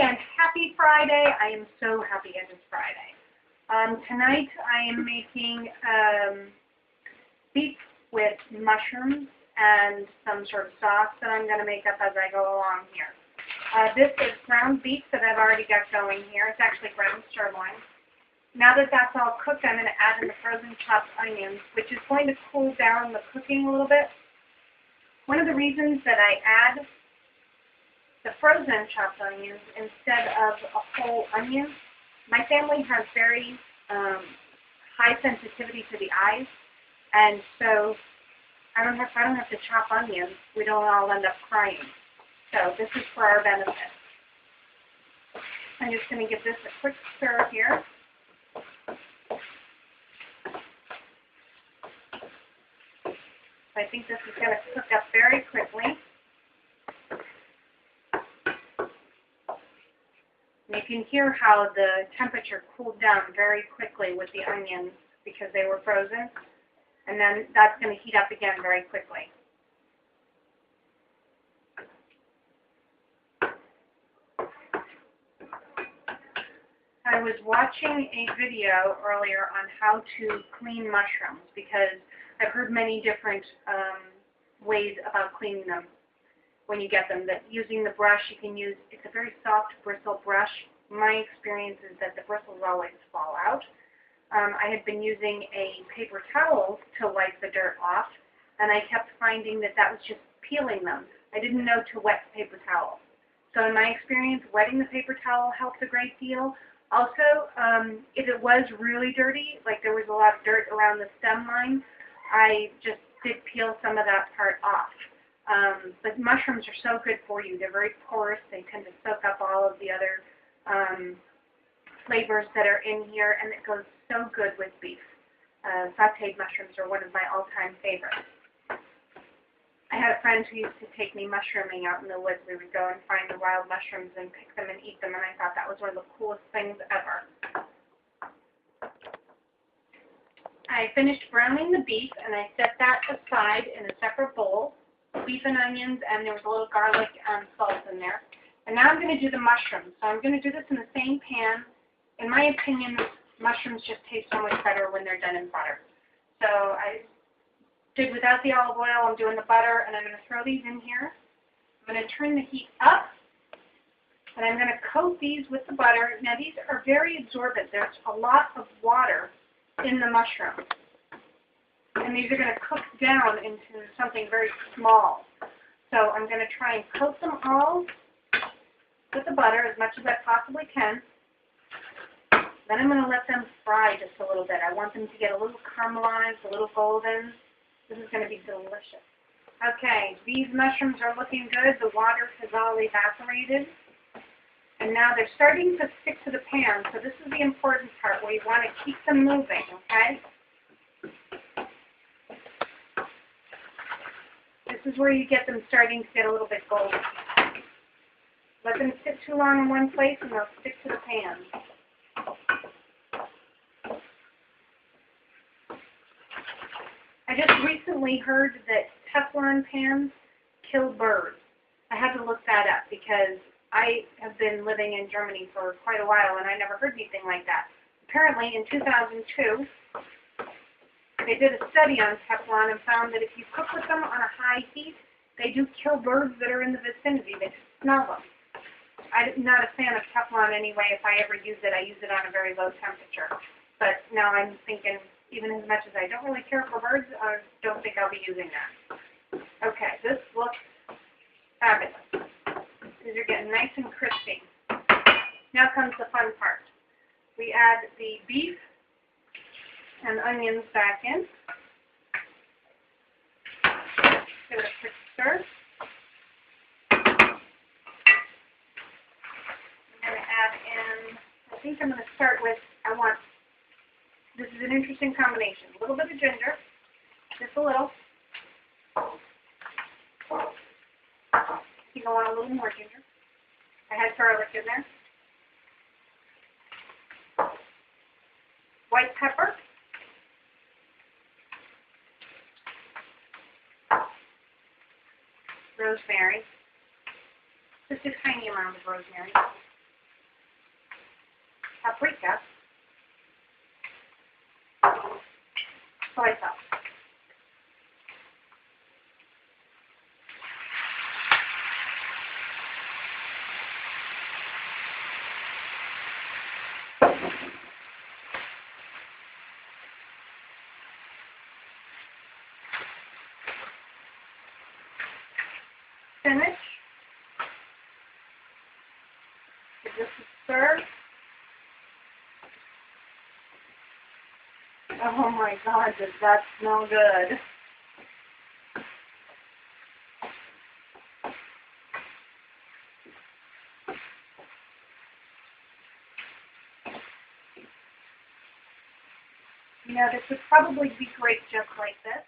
and happy Friday. I am so happy it is Friday. Tonight I am making beef with mushrooms and some sort of sauce that I'm going to make up as I go along here. This is ground beef that I've already got going here. It's actually ground sirloin. Now that that's all cooked, I'm going to add in the frozen chopped onions, which is going to cool down the cooking a little bit. One of the reasons that I add the frozen chopped onions instead of a whole onion, my family has very high sensitivity to the eyes, and so I don't have to chop onions. We don't all end up crying. So this is for our benefit. I'm just going to give this a quick stir here. I think this is going to cook up very quickly. And you can hear how the temperature cooled down very quickly with the onions because they were frozen. And then that's going to heat up again very quickly. I was watching a video earlier on how to clean mushrooms because I've heard many different ways about cleaning them when you get them. That using the brush, you can use, it's a very soft bristle brush. My experience is that the bristles always fall out. I had been using a paper towel to wipe the dirt off, and I kept finding that that was just peeling them. I didn't know to wet the paper towel. So in my experience, wetting the paper towel helped a great deal. Also, if it was really dirty, like there was a lot of dirt around the stem line, I just did peel some of that part off. But mushrooms are so good for you. They're very porous. They tend to soak up all of the other flavors that are in here, and it goes so good with beef. Sautéed mushrooms are one of my all-time favorites. I had a friend who used to take me mushrooming out in the woods. We would go and find the wild mushrooms and pick them and eat them, and I thought that was one of the coolest things ever. I finished browning the beef, and I set that aside in a separate bowl. Beef and onions, and there was a little garlic and salt in there. And now I'm going to do the mushrooms. So I'm going to do this in the same pan. In my opinion, mushrooms just taste so much better when they're done in butter. So I did without the olive oil. I'm doing the butter, and I'm going to throw these in here. I'm going to turn the heat up, and I'm going to coat these with the butter. Now these are very absorbent. There's a lot of water in the mushrooms. And these are going to cook down into something very small. So I'm going to try and coat them all with the butter as much as I possibly can. Then I'm going to let them fry just a little bit. I want them to get a little caramelized, a little golden. This is going to be delicious. Okay, these mushrooms are looking good. The water has all evaporated. And now they're starting to stick to the pan. So this is the important part where you want to keep them moving, okay? This is where you get them starting to get a little bit golden. Let them sit too long in one place and they'll stick to the pan. I just recently heard that Teflon pans kill birds. I had to look that up because I have been living in Germany for quite a while and I never heard anything like that. Apparently in 2002, they did a study on Teflon and found that if you cook with them on a high heat, they do kill birds that are in the vicinity. They just smell them. I'm not a fan of Teflon anyway. If I ever use it, I use it on a very low temperature. But now I'm thinking, even as much as I don't really care for birds, I don't think I'll be using that. Okay, this looks fabulous. These are getting nice and crispy. Now comes the fun part. We add the beef and onions back in. Give it a quick stir. I'm going to add in, I think I'm going to start with, this is an interesting combination. A little bit of ginger, just a little. I think I want a little more ginger. I had garlic in there. White pepper. Rosemary. Just a tiny amount of rosemary. paprika, soy sauce. Spinach. Give this a stir. Oh my God, does that smell good? You know, this would probably be great just like this.